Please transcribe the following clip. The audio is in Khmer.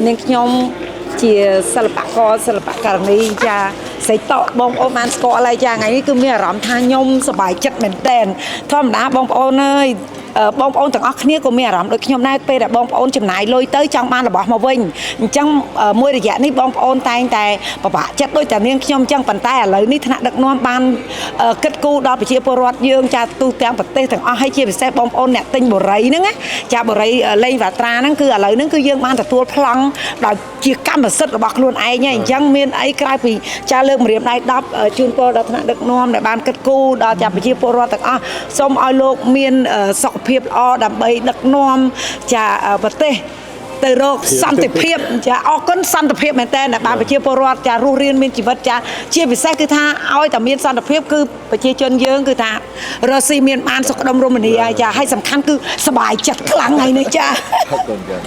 នាងខ្ញុំជាសិល្បករសិល្បករនីចាស្រីតកបងប្អូនបានស្គាល់ហើយចាថ្ងៃនេះគឺមានអារម្មណ៍ថាខ្ញុំសប្បាយចិត្តមែនតើធម្មតាបងប្អូនអើយបងប្អូនទាំងអស់គ្នាក៏មានអារម្មណ៍ដូចខ្ញុំដែរពេលដែលបងប្អូនចំណាយលុយទៅចង់បានរបស់មកវិញអញ្ចឹងមួយរយៈនេះបងប្អូនតែងតែពិបាកចិត្តដូចតែនាងខ្ញុំអញ្ចឹងប៉ុន្តែឥឡូវនេះថ្នាក់ដឹកនាំបានគិតគូរដល់ប្រជាពលរដ្ឋយើងចាទូទាំងប្រទេសទាំងអស់ហើយជាពិសេសបងប្អូនអ្នកទិញបរិយហ្នឹងណាចាបរិយលេងវ៉ាត្រាហ្នឹងគឺឥឡូវហ្នឹងគឺយើងបានទទួលប្លង់ដោយជាកម្មសិទ្ធិរបស់ខ្លួនឯងហើយអញ្ចឹងមានអីក្រៅពីចាលើកម្រាមដៃ10ជូនពរដល់ថ្នាក់ដឹកនាំដែលបានគិតគូរដល់ចាប្រជាពលរដ្ឋទាំងអស់សូមឲ្យលោកមានសុខភាពល្អដើម្បីដឹកនាំចាប្រទេសទៅរកសន្តិភាពចាអរគុណសន្តិភាពមែនតើដែលបានប្រជាពលរដ្ឋចារស់រានមានជីវិតចាជាពិសេសគឺថាឲ្យតែមានសន្តិភាពគឺប្រជាជនយើងគឺថារស់ស៊ីមានបានសុខដុមរមនាចាហើយសំខាន់គឺសប្បាយចិត្តខ្លាំងហើយនេះចាអរគុណចា